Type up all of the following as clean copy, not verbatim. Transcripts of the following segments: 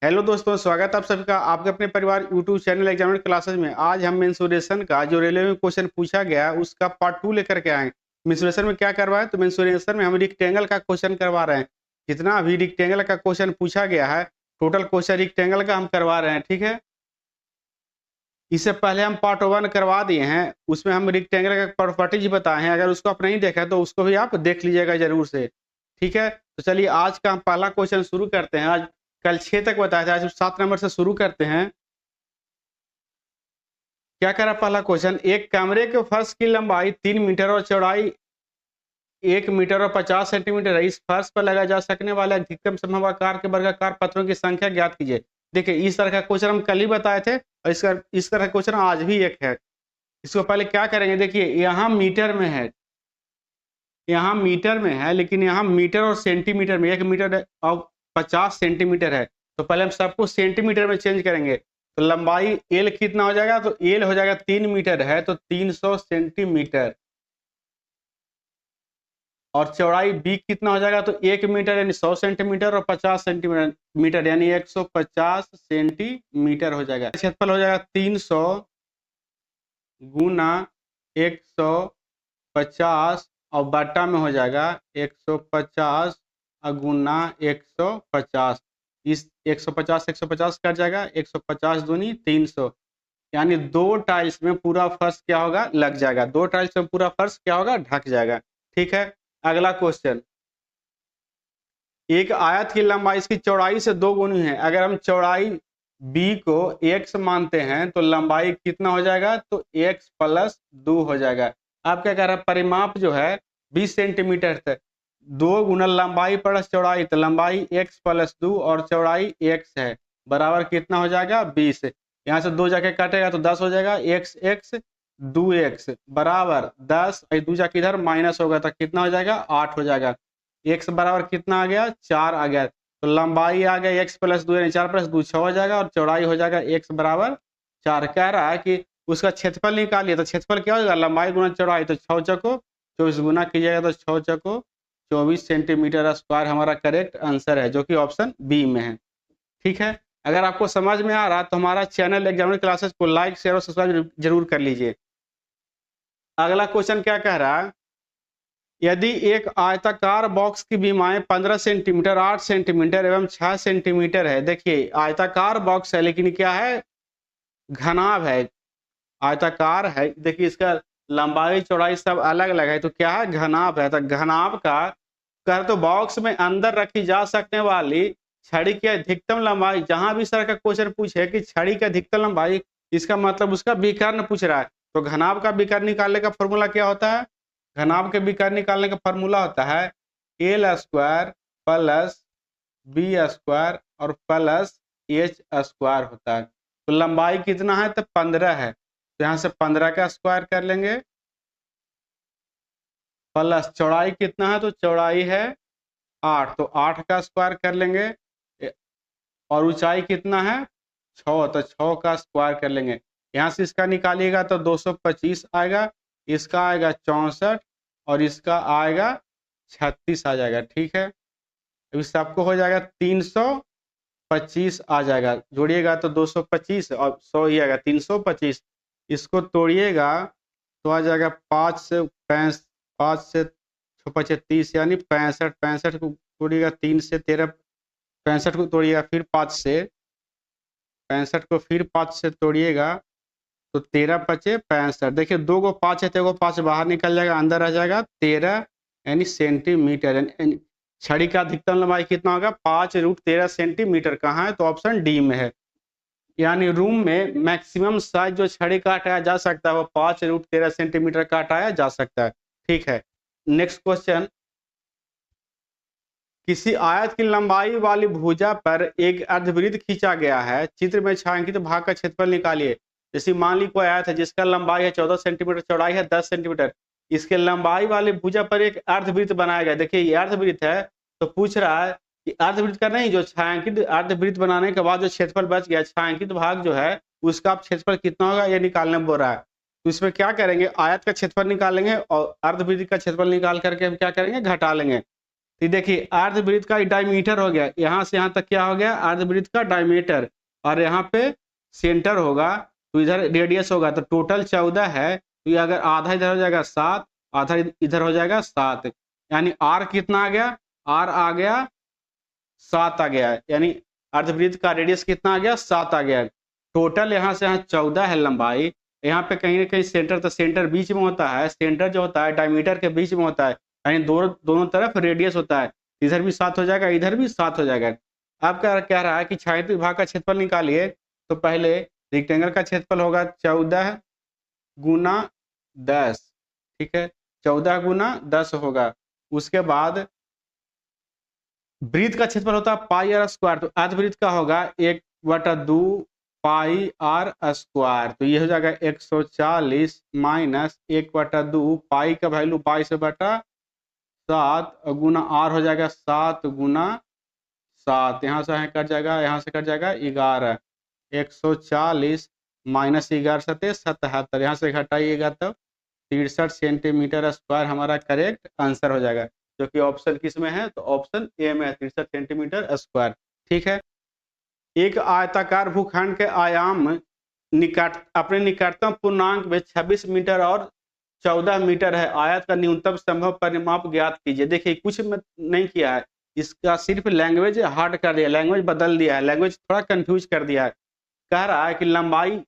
Hello दोस्तों, स्वागत है आप सभी का आपके अपने परिवार यूट्यूब चैनल एग्जामिनर क्लासेस में। आज हम मेंसुरेशन का जो रेलवे में क्वेश्चन पूछा गया है उसका पार्ट 2 लेकर के आए। मेंसुरेशन में क्या करवाए तो मेंसुरेशन में हम रेक्टेंगल का क्वेश्चन करवा रहे हैं। जितना भी रेक्टेंगल का क्वेश्चन पूछा गया है, टोटल क्वेश्चन रेक्टेंगल का हम करवा रहे हैं। ठीक है, इससे पहले हम पार्ट 1 करवा दिए हैं, उसमें हम रेक्टेंगल का प्रॉपर्टीज बताए हैं। अगर उसको आप नहीं देखा तो उसको भी आप देख लीजिएगा जरूर से। ठीक है, तो चलिए आज का हम पहला क्वेश्चन शुरू करते हैं। आज कल 6 तक बताया था, आज 7 नंबर से शुरू करते हैं। क्या करा पहला क्वेश्चन, एक कमरे के फर्श की लंबाई 3 मीटर और चौड़ाई 1 मीटर और 50 सेंटीमीटर है। इस फर्श पर लगाए जा सकने वाले अधिकतम संभव आकार के वर्गाकार पत्थरों की संख्या ज्ञात कीजिए। देखिए, इस तरह का क्वेश्चन हम कल ही बताए थे और इस तरह का क्वेश्चन आज भी एक है। इसको पहले क्या करेंगे, देखिए यहाँ मीटर में है, यहाँ मीटर में है, लेकिन यहाँ मीटर और सेंटीमीटर में 1 मीटर और 50 सेंटीमीटर है। तो पहले हम सबको सेंटीमीटर में चेंज करेंगे। तो लंबाई एल कितना हो जाएगा, तो एल हो जाएगा 3 मीटर है तो 300 सेंटीमीटर, और चौड़ाई बी कितना हो जाएगा, तो 1 मीटर यानी 100 सेंटीमीटर और 50 सेंटीमीटर यानी 150 सेंटीमीटर हो जाएगा। क्षेत्रफल हो जाएगा 300 गुना 150 और बट्टा में हो जाएगा 150 गुना 150। इस 150 कट जाएगा, 150 दूनी 300, यानी 2 टाइल्स में पूरा फर्श क्या होगा, लग जाएगा। 2 टाइल्स में पूरा फर्श क्या होगा, ढक जाएगा। ठीक है, अगला क्वेश्चन, एक आयत की लंबाई इसकी चौड़ाई से 2 गुनी है। अगर हम चौड़ाई b को x मानते हैं तो लंबाई कितना हो जाएगा, तो x प्लस 2 हो जाएगा। आप क्या कह रहा है, परिमाप जो है 20 सेंटीमीटर तक, 2 गुना लंबाई प्लस चौड़ाई, तो लंबाई x प्लस 2 और चौड़ाई x है, बराबर कितना हो जाएगा, 20। यहाँ से 2 जाके काटेगा तो 10 हो जाएगा, x 2x बराबर 10, 2 जाके इधर माइनस होगा तो कितना हो जाएगा, 8 हो जाएगा। x बराबर कितना आ गया, 4 आ गया। तो लंबाई आ गया x प्लस 2 यानी 4 प्लस 2 6 हो जाएगा, और चौड़ाई हो जाएगा x बराबर 4। कह रहा है कि उसका क्षेत्रफल निकालिए, तो क्षेत्रफल क्या हो जाएगा, लंबाई गुना चौड़ाई, तो 6 चौको 24 गुना कीजिएगा तो 6 चौको 24 सेंटीमीटर स्क्वायर हमारा करेक्ट आंसर है, जो कि ऑप्शन बी में है। ठीक है, अगर आपको समझ में आ रहा तो हमारा चैनल एग्जामिनर क्लासेस को लाइक शेयर और सब्सक्राइब जरूर कर लीजिए। अगला क्वेश्चन क्या कह रहा है, यदि एक आयताकार बॉक्स की बीमाएं 15 सेंटीमीटर 8 सेंटीमीटर एवं 6 सेंटीमीटर है। देखिए आयताकार बॉक्स है लेकिन क्या है, घनाभ है, आयताकार है। देखिए इसका लंबाई चौड़ाई सब अलग अलग है, तो क्या है, घनाभ है। तो घनाभ का कर, तो बॉक्स में अंदर रखी जा सकने वाली छड़ी की अधिकतम लंबाई, जहां भी सर का क्वेश्चन पूछे कि छड़ी की अधिकतम लंबाई, इसका मतलब उसका विकर्ण पूछ रहा है। तो घनाभ का विकर्ण निकालने का फॉर्मूला क्या होता है, घनाभ के विकर्ण निकालने का फॉर्मूला होता है L square plus B square और प्लस एच स्क्वायर होता है। तो लंबाई कितना है, तो 15 है, तो यहाँ से 15 का स्क्वायर कर लेंगे, प्लस चौड़ाई कितना है, तो चौड़ाई है 8, तो 8 का स्क्वायर कर लेंगे, और ऊंचाई कितना है 6, तो 6 का स्क्वायर कर लेंगे। यहाँ से इसका निकालिएगा तो 225 आएगा, इसका आएगा 64 और इसका आएगा 36 आ जाएगा। ठीक है, अभी सबको हो जाएगा 325 आ जाएगा, जोड़िएगा तो 225 और 100 ही आएगा 325। इसको तोड़िएगा तो आ जाएगा 5 से 35 यानी 65, 65 को तोड़िएगा 3 से 13, 65 को तोड़िएगा फिर 5 से, 65 को फिर 5 से तोड़िएगा तो 13 पचे 65। देखिए 2 को 5 है तो 5 बाहर निकल जाएगा, अंदर आ जाएगा 13 यानी सेंटीमीटर। यानी छड़ी का अधिकतम लंबाई कितना होगा, 5√13 सेंटीमीटर। कहाँ है, तो ऑप्शन डी में है। यानी रूम में मैक्सिमम साइज जो छड़ी का हटाया जा सकता है वो 5√13 सेंटीमीटर का हटाया जा सकता है। ठीक है, नेक्स्ट क्वेश्चन, किसी आयत की लंबाई वाली भुजा पर एक अर्धवृत्त खींचा गया है, चित्र में छायांकित भाग का क्षेत्रफल निकालिए। जैसे मान ली कोई आयत है जिसका लंबाई है 14 सेंटीमीटर, चौड़ाई है 10 सेंटीमीटर, इसके लंबाई वाली भुजा पर एक अर्धवृत्त बनाया गया। देखिए ये अर्धवृत्त है, तो पूछ रहा है कि अर्धवृत्त का नहीं, जो छायांकित अर्धवृत्त बनाने के बाद जो क्षेत्रफल बच गया, छायांकित भाग जो है उसका क्षेत्रफल कितना होगा ये निकालने बोल रहा है। तो इसमें क्या करेंगे, आयत का क्षेत्रफल निकालेंगे और अर्धवृत्त का क्षेत्रफल निकाल करके हम क्या करेंगे, घटा लेंगे। तो देखिए अर्धवृत्त का डायमीटर हो गया, यहाँ से यहाँ तक क्या हो गया, अर्धवृत्त का डायमीटर, और यहाँ पे सेंटर होगा तो इधर रेडियस होगा, तो टोटल 14 है। तो ये अगर आधा इधर हो जाएगा 7, आधा इधर हो जाएगा 7, यानी आर कितना आ गया, आर आ गया 7 आ गया, यानी अर्धवृत्त का रेडियस कितना आ गया, 7 आ गया। टोटल यहाँ से यहाँ 14 है लंबाई, यहाँ पे कहीं ना कहीं सेंटर, तो सेंटर बीच में होता है, सेंटर जो होता है डायमीटर के बीच में होता है, यानी दोनों तरफ रेडियस होता है, इधर भी 7 हो जाएगा, इधर भी 7 हो जाएगा। अब क्या कह रहा है कि छायांकित विभाग का क्षेत्रफल निकालिए, तो पहले रेक्टेंगल का क्षेत्रफल होगा 14 गुना 10, ठीक है, 14 गुना 10 होगा। उसके बाद वृत्त का क्षेत्रफल होता है पाई आर स्क्वायर, तो अर्धवृत्त का होगा 1/2 पाई आर स्क्वायर, तो ये हो जाएगा 140 माइनस 1/2 पाई का वैल्यू 22 बटा 7 गुना आर हो जाएगा 7 गुना 7, यहाँ से कट जाएगा, यहाँ से कट जाएगा 11, 140 माइनस 11 सते 77, यहाँ से घटाइएगा तो 63 सेंटीमीटर स्क्वायर हमारा करेक्ट आंसर हो जाएगा, जो कि ऑप्शन किस में है, तो ऑप्शन ए में है, 63 सेंटीमीटर स्क्वायर। ठीक है, एक आयताकार भूखंड के आयाम अपने निकटतम पूर्णांक में 26 मीटर और 14 मीटर है, आयत का न्यूनतम संभव परिमाप ज्ञात कीजिए। देखिए कुछ नहीं किया है, इसका सिर्फ लैंग्वेज हार्ड कर दिया, लैंग्वेज बदल दिया है, लैंग्वेज थोड़ा कंफ्यूज कर दिया है। कह रहा है कि लंबाई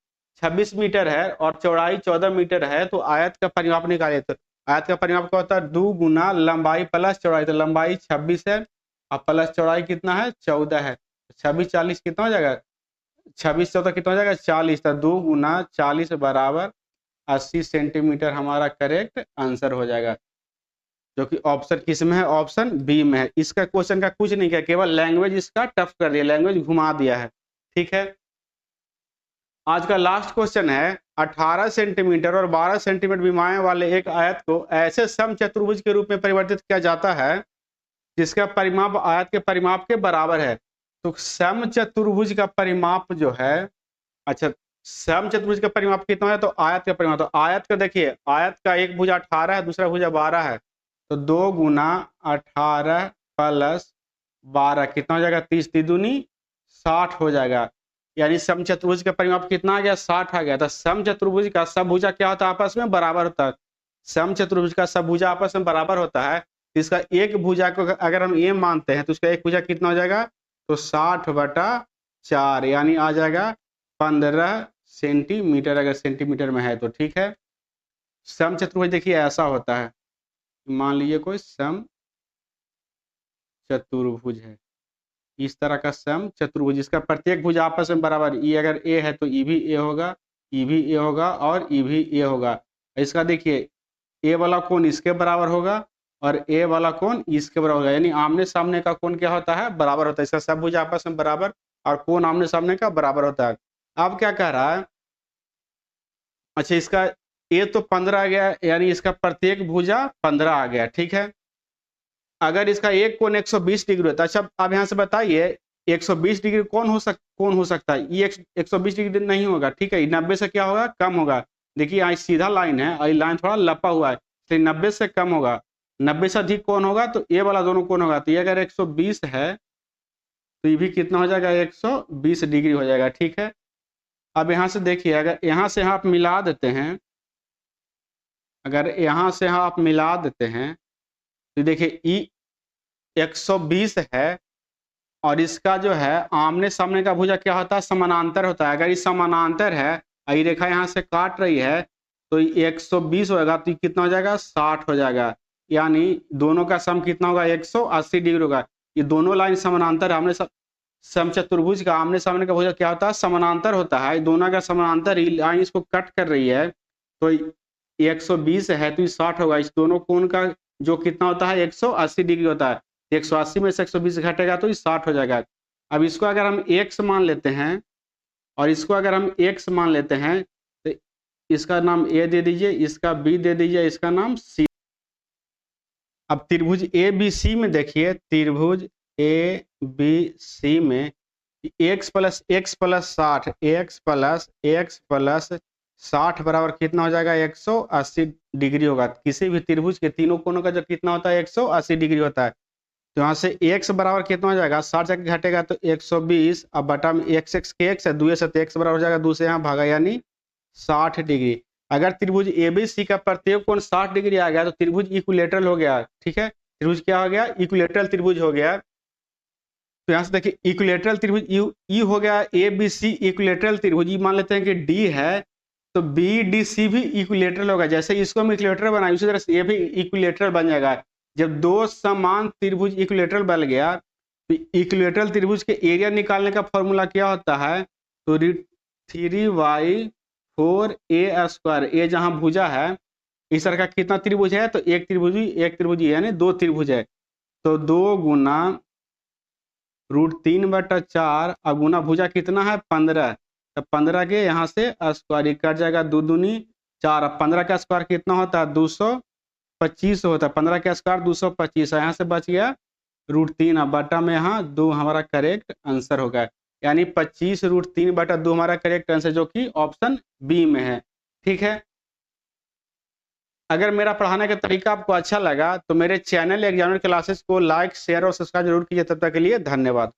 26 मीटर है और चौड़ाई 14 मीटर है, तो आयत का परिमाप निकालिए। तो आयत का परिमाप क्या होता है, 2 गुना लंबाई प्लस चौड़ाई, तो लंबाई 26 है और प्लस चौड़ाई कितना है, 14 है, 26 40 कितना हो जाएगा, 26 14 कितना हो जाएगा 40, तो 2 गुना 40 बराबर 80 सेंटीमीटर हमारा करेक्ट आंसर हो जाएगा, जो कि ऑप्शन किस में है, ऑप्शन बी में है। इसका क्वेश्चन का कुछ नहीं किया, केवल लैंग्वेज इसका टफ कर दिया, लैंग्वेज घुमा दिया है। ठीक है, आज का लास्ट क्वेश्चन है, 18 सेंटीमीटर और 12 सेंटीमीटर विमाएं वाले एक आयत को ऐसे समचतुर्भुज के रूप में परिवर्तित किया जाता है जिसका परिमाप आयत के परिमाप के बराबर है। तो समचतुर्भुज का परिमाप जो है, अच्छा समचतुर्भुज का परिमाप कितना है, तो आयत का परिमाप, तो आयत का देखिए, आयत का एक भुजा 18 है, दूसरा भुजा 12 है, तो 2 गुना 18 प्लस 12 कितना हो जाएगा, 30 दूनी 60 हो जाएगा, यानी समचतुर्भुज का परिमाप कितना आ गया, 60 आ गया। तो समचतुर्भुज का सब भुजा क्या होता है, आपस में बराबर होता है, समचतुर्भुज का सब भुजा आपस में बराबर होता है। इसका एक भुजा को अगर हम ए मानते हैं तो उसका एक भुजा कितना हो जाएगा, तो 60/4, यानी आ जाएगा 15 सेंटीमीटर, अगर सेंटीमीटर में है तो। ठीक है, समचतुर्भुज देखिए ऐसा होता है, मान लीजिए कोई समचतुर्भुज है, इस तरह का समचतुर्भुज, इसका प्रत्येक भुजा आपस में बराबर, ई अगर ए है तो ई भी ए होगा, ई भी ए होगा और ई भी ए होगा। इसका देखिए ए वाला कोण इसके बराबर होगा और ए वाला कोण इसके बराबर होगा, यानी आमने सामने का कोण क्या होता है, बराबर होता है। इसका सब भुजा आपस में बराबर और कोण आमने सामने का बराबर होता है। अब क्या कह रहा है, अच्छा इसका ए तो 15 आ गया, यानी इसका प्रत्येक भुजा 15 आ गया। ठीक है, अगर इसका एक कोण 120 डिग्री होता है, अच्छा अब यहाँ से बताइए 120 डिग्री कौन हो सकता है, ये 120 डिग्री नहीं होगा। ठीक है, 90 से क्या होगा, कम होगा। देखिए यहाँ सीधा लाइन है और लाइन थोड़ा लपा हुआ है, तो 90 से कम होगा, 90 से अधिक कौन होगा, तो ये वाला दोनों कौन होगा, तो ये अगर 120 है तो ये भी कितना हो जाएगा, 120 डिग्री हो जाएगा। ठीक है, अब यहाँ से देखिए, अगर यहाँ से आप मिला देते हैं, अगर यहाँ से आप मिला देते हैं तो देखिए ई 120 है और इसका जो है आमने सामने का भुजा क्या होता है, समानांतर होता है। अगर ये समानांतर है, ये रेखा यहाँ से काट रही है, तो 120 होगा, तो कितना हो जाएगा, 60 हो जाएगा, यानी दोनों का सम कितना होगा, 180 डिग्री होगा। ये दोनों लाइन समानांतर, हमने समचतुर्भुज का आमने सामने का भुजा क्या होता है, समानांतर होता है। दोनों का समानांतर लाइन इसको कट कर रही है, तो 120 है तो 60 होगा। इस दोनों कोण का जो कितना होता है, 180 डिग्री होता है, 180 में से 120 घटेगा तो 60 हो जाएगा। अब इसको अगर हम x मान लेते हैं और इसको अगर हम x मान लेते हैं, तो इसका नाम a दे दीजिए, इसका b दे दीजिए, इसका नाम c। अब त्रिभुज ABC में देखिए, त्रिभुज ABC में x plus x plus 60, x plus x plus 60 बराबर कितना हो जाएगा, 180 डिग्री होगा। किसी भी त्रिभुज के तीनों कोणों का जो कितना होता है, 180 डिग्री होता है। तो यहाँ से x बराबर कितना हो जाएगा, 60 से घटेगा तो 120, अब बटा में x के x है, 2 से तो x बराबर हो जाएगा 2 से यहाँ भागा यानी 60 डिग्री। अगर त्रिभुज ABC का प्रत्येक कोण 60 डिग्री आ गया तो त्रिभुज इक्विलेटरल हो गया। ठीक है, त्रिभुज क्या हो गया, इक्विलेटरल त्रिभुज हो गया। तो यहाँ से देखिए इक्विलेटरल त्रिभुज ई हो गया, ABC इक्विलेटरल त्रिभुज, ई मान लेते हैं कि D है तो BDC भी इक्विलेटरल होगा। जैसे इसको हम इक्विलेटरल बनाए उसी तरह से ये भी इक्विलेटरल बन जाएगा। जब दो समान त्रिभुज इक्विलेटरल बन गया तो इक्विलेटरल त्रिभुज के एरिया निकालने का फॉर्मूला क्या होता है, तो 3y4a²। ए जहां भुजा है, इस तरह का कितना त्रिभुज है, तो एक त्रिभुज यानी दो त्रिभुज है, तो 2 गुना √3/4 अब गुना भुजा कितना है 15, तो 15 के यहाँ से स्क्वायर कट जाएगा, 2 दूनी 4, अब 15 का स्क्वायर कितना होता है 225 होता है, 15 का स्क्वायर 225 है, यहाँ से बच गया √3, अब बटा में यहाँ 2 हमारा करेक्ट आंसर होगा, यानी 25 √3/2 हमारा करेक्ट आंसर जो कि ऑप्शन बी में है। ठीक है, अगर मेरा पढ़ाने का तरीका आपको अच्छा लगा तो मेरे चैनल एग्जामिनर क्लासेस को लाइक शेयर और सब्सक्राइब जरूर कीजिए। तब तक के लिए धन्यवाद।